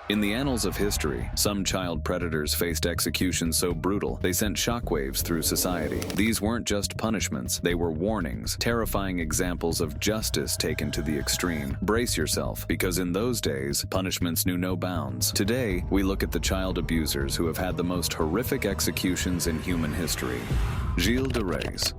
In the annals of history, some child predators faced executions so brutal they sent shockwaves through society. These weren't just punishments, they were warnings, terrifying examples of justice taken to the extreme. Brace yourself, because in those days, punishments knew no bounds. Today, we look at the child abusers who have had the most horrific executions in human history. Jeil de As.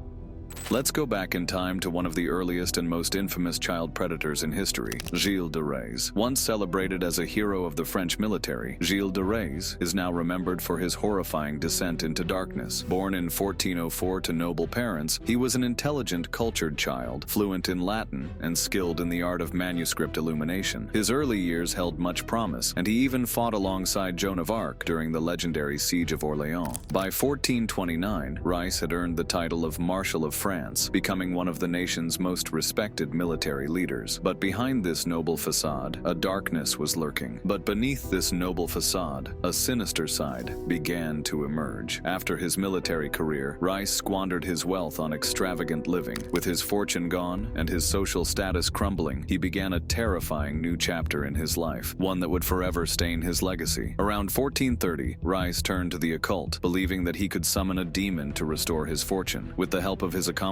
Let's go back in time to one of the earliest and most infamous child predators in history, Jeil de As. Once celebrated as a hero of the French military, Jeil de As is now remembered for his horrifying descent into darkness. Born in 1404 to noble parents, he was an intelligent, cultured child, fluent in Latin and skilled in the art of manuscript illumination. His early years held much promise, and he even fought alongside Joan of Arc during the legendary Siege of Orleans. By 1429, Rice had earned the title of Marshal of France, becoming one of the nation's most respected military leaders. But behind this noble facade, a darkness was lurking. But beneath this noble facade, a sinister side began to emerge. After his military career, Rice squandered his wealth on extravagant living. With his fortune gone and his social status crumbling, he began a terrifying new chapter in his life, one that would forever stain his legacy. Around 1430, Rice turned to the occult, believing that he could summon a demon to restore his fortune. With the help of his accomplices,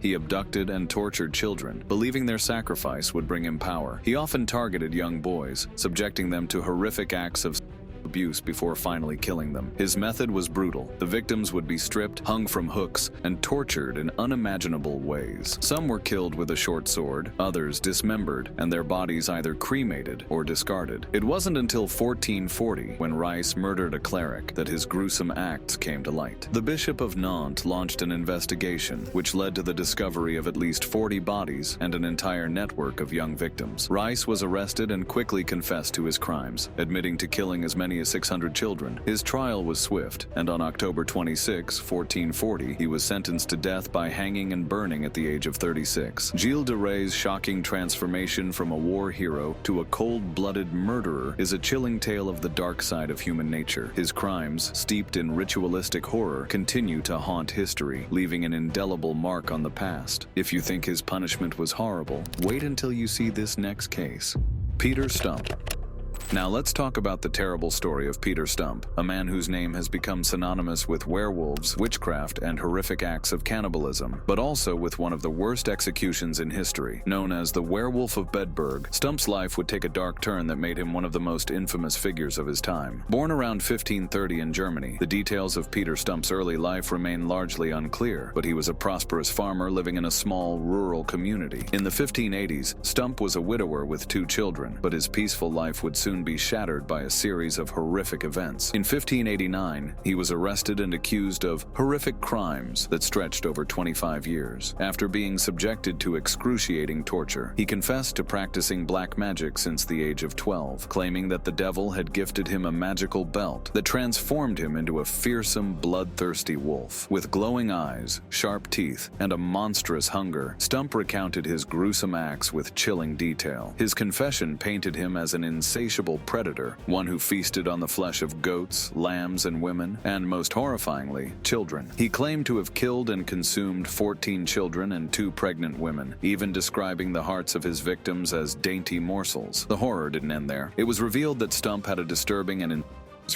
he abducted and tortured children, believing their sacrifice would bring him power. He often targeted young boys, subjecting them to horrific acts of abuse before finally killing them. His method was brutal. The victims would be stripped, hung from hooks, and tortured in unimaginable ways. Some were killed with a short sword, others dismembered, and their bodies either cremated or discarded. It wasn't until 1440, when Rice murdered a cleric, that his gruesome acts came to light. The Bishop of Nantes launched an investigation, which led to the discovery of at least 40 bodies and an entire network of young victims. Rice was arrested and quickly confessed to his crimes, admitting to killing as many as 600 children. His trial was swift, and on October 26, 1440, he was sentenced to death by hanging and burning at the age of 36. Jeil de As' shocking transformation from a war hero to a cold-blooded murderer is a chilling tale of the dark side of human nature. His crimes, steeped in ritualistic horror, continue to haunt history, leaving an indelible mark on the past. If you think his punishment was horrible, wait until you see this next case. Peter Stump. Now let's talk about the terrible story of Peter Stump, a man whose name has become synonymous with werewolves, witchcraft, and horrific acts of cannibalism, but also with one of the worst executions in history. Known as the Werewolf of Bedburg, Stump's life would take a dark turn that made him one of the most infamous figures of his time. Born around 1530 in Germany, the details of Peter Stump's early life remain largely unclear, but he was a prosperous farmer living in a small, rural community. In the 1580s, Stump was a widower with 2 children, but his peaceful life would soon be shattered by a series of horrific events. In 1589, he was arrested and accused of horrific crimes that stretched over 25 years. After being subjected to excruciating torture, he confessed to practicing black magic since the age of 12, claiming that the devil had gifted him a magical belt that transformed him into a fearsome, bloodthirsty wolf. With glowing eyes, sharp teeth, and a monstrous hunger, Stump recounted his gruesome acts with chilling detail. His confession painted him as an insatiable predator, one who feasted on the flesh of goats, lambs, and women, and most horrifyingly, children. He claimed to have killed and consumed 14 children and 2 pregnant women, even describing the hearts of his victims as dainty morsels. The horror didn't end there. It was revealed that Stump had a disturbing and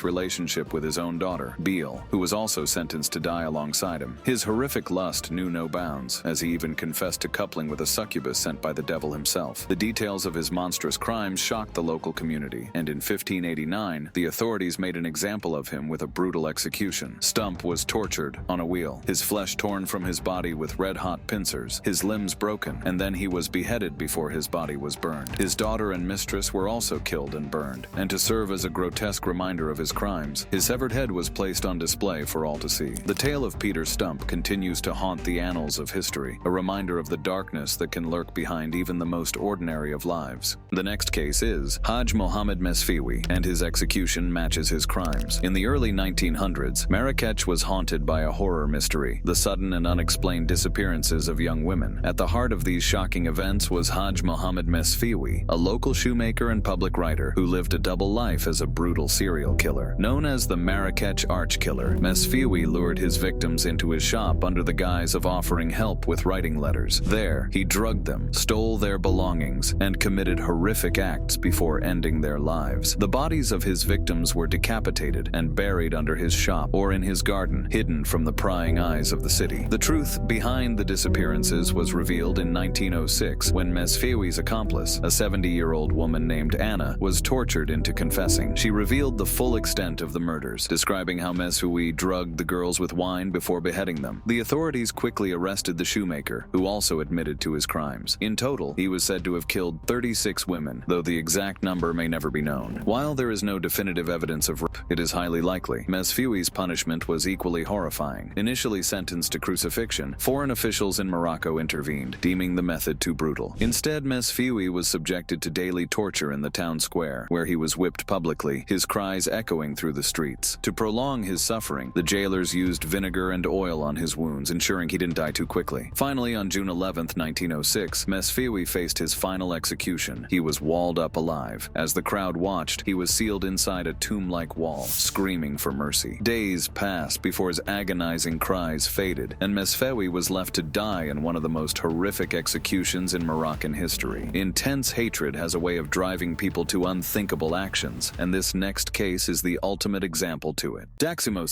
relationship with his own daughter, Beale, who was also sentenced to die alongside him. His horrific lust knew no bounds, as he even confessed to coupling with a succubus sent by the devil himself. The details of his monstrous crimes shocked the local community, and in 1589, the authorities made an example of him with a brutal execution. Stump was tortured on a wheel, his flesh torn from his body with red-hot pincers, his limbs broken, and then he was beheaded before his body was burned. His daughter and mistress were also killed and burned, and to serve as a grotesque reminder of his crimes, his severed head was placed on display for all to see. The tale of Peter Stump continues to haunt the annals of history, a reminder of the darkness that can lurk behind even the most ordinary of lives. The next case is Hajj Muhammad MWI, and his execution matches his crimes. In the early 1900s, Marrakech was haunted by a horror mystery, the sudden and unexplained disappearances of young women. At the heart of these shocking events was Hajj Muhammad MWI, a local shoemaker and public writer who lived a double life as a brutal serial killer. killer. Known as the Marrakech Arch Killer, MWI lured his victims into his shop under the guise of offering help with writing letters. There, he drugged them, stole their belongings, and committed horrific acts before ending their lives. The bodies of his victims were decapitated and buried under his shop or in his garden, hidden from the prying eyes of the city. The truth behind the disappearances was revealed in 1906 when MWI's accomplice, a 70-year-old woman named Anna, was tortured into confessing. She revealed the full extent of the murders, describing how MWI drugged the girls with wine before beheading them. The authorities quickly arrested the shoemaker, who also admitted to his crimes. In total, he was said to have killed 36 women, though the exact number may never be known. While there is no definitive evidence of rape, it is highly likely. MWI's punishment was equally horrifying. Initially sentenced to crucifixion, foreign officials in Morocco intervened, deeming the method too brutal. Instead, MWI was subjected to daily torture in the town square, where he was whipped publicly, his cries echoing through the streets. To prolong his suffering, the jailers used vinegar and oil on his wounds, ensuring he didn't die too quickly. Finally, on June 11, 1906, MWI faced his final execution. He was walled up alive. As the crowd watched, he was sealed inside a tomb-like wall, screaming for mercy. Days passed before his agonizing cries faded, and MWI was left to die in one of the most horrific executions in Moroccan history. Intense hatred has a way of driving people to unthinkable actions, and this next case is the ultimate example to it. Daimos.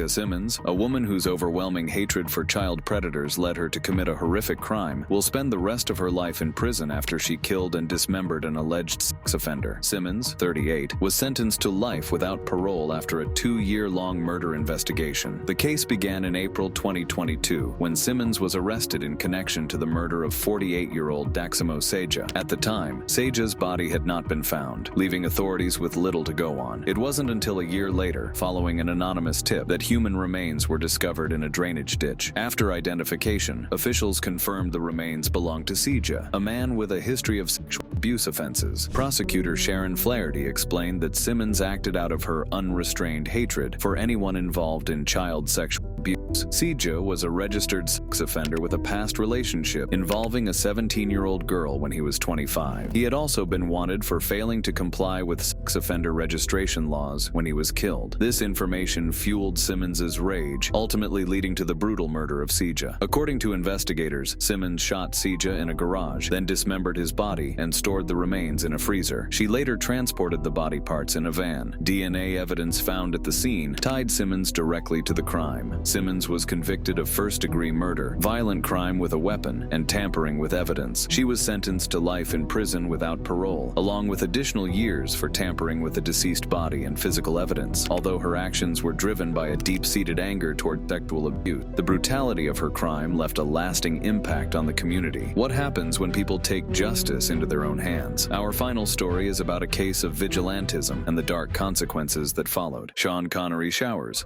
Simmons, a woman whose overwhelming hatred for child predators led her to commit a horrific crime, will spend the rest of her life in prison after she killed and dismembered an alleged sex offender. Simmons, 38, was sentenced to life without parole after a 2-year-long murder investigation. The case began in April 2022, when Simmons was arrested in connection to the murder of 48-year-old Daimos. At the time, Seja's body had not been found, leaving authorities with little to go on. It wasn't until a year later, following an anonymous tip, that human remains were discovered in a drainage ditch. After identification, officials confirmed the remains belonged to Seja, a man with a history of sexual abuse offenses. Prosecutor Sharon Flaherty explained that Simmons acted out of her unrestrained hatred for anyone involved in child sexual abuse. Seja was a registered sex offender with a past relationship involving a 17-year-old girl when he was 25. He had also been wanted for failing to comply with sex offender registration laws when he was killed. This information fueled Simmons's rage, ultimately leading to the brutal murder of Seja. According to investigators, Simmons shot Seja in a garage, then dismembered his body and stored the remains in a freezer. She later transported the body parts in a van. DNA evidence found at the scene tied Simmons directly to the crime. Simmons was convicted of first-degree murder, violent crime with a weapon, and tampering with evidence. She was sentenced to life in prison without parole, along with additional years for tampering with the deceased body and physical evidence. Although her actions were driven by a deep-seated anger toward sexual abuse, the brutality of her crime left a lasting impact on the community. What happens when people take justice into their own hands? Our final story is about a case of vigilantism and the dark consequences that followed. Sean Connery showers.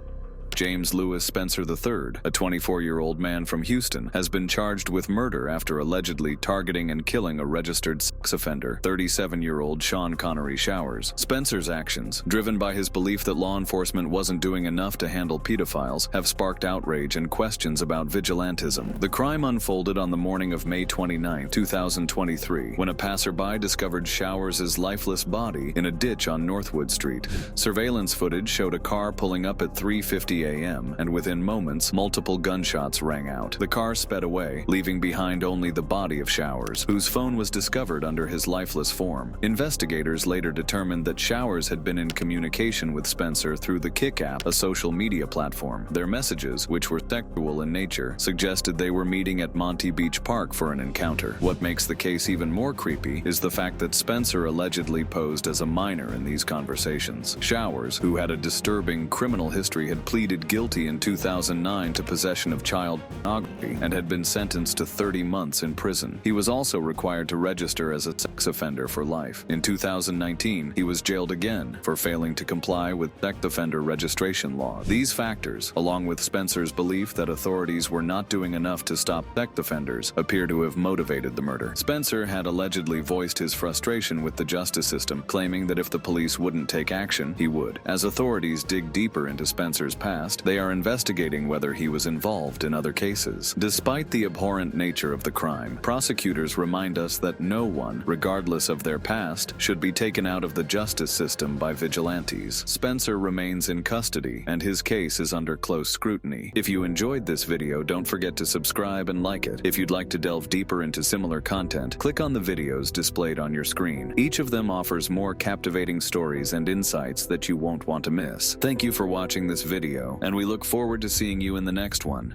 James Lewis Spencer III, a 24-year-old man from Houston, has been charged with murder after allegedly targeting and killing a registered sex offender, 37-year-old Sean Connery Showers. Spencer's actions, driven by his belief that law enforcement wasn't doing enough to handle pedophiles, have sparked outrage and questions about vigilantism. The crime unfolded on the morning of May 29, 2023, when a passerby discovered Showers' lifeless body in a ditch on Northwood Street. Surveillance footage showed a car pulling up at 3:50 a.m., and within moments, multiple gunshots rang out. The car sped away, leaving behind only the body of Showers, whose phone was discovered under his lifeless form. Investigators later determined that Showers had been in communication with Spencer through the Kik app, a social media platform. Their messages, which were sexual in nature, suggested they were meeting at Monty Beach Park for an encounter. What makes the case even more creepy is the fact that Spencer allegedly posed as a minor in these conversations. Showers, who had a disturbing criminal history, had pleaded guilty in 2009 to possession of child pornography and had been sentenced to 30 months in prison. He was also required to register as a sex offender for life. In 2019, he was jailed again for failing to comply with sex offender registration law. These factors, along with Spencer's belief that authorities were not doing enough to stop sex offenders, appear to have motivated the murder. Spencer had allegedly voiced his frustration with the justice system, claiming that if the police wouldn't take action, he would. As authorities dig deeper into Spencer's past, past, they are investigating whether he was involved in other cases. Despite the abhorrent nature of the crime, prosecutors remind us that no one, regardless of their past, should be taken out of the justice system by vigilantes. Spencer remains in custody, and his case is under close scrutiny. If you enjoyed this video, don't forget to subscribe and like it. If you'd like to delve deeper into similar content, click on the videos displayed on your screen. Each of them offers more captivating stories and insights that you won't want to miss. Thank you for watching this video, and we look forward to seeing you in the next one.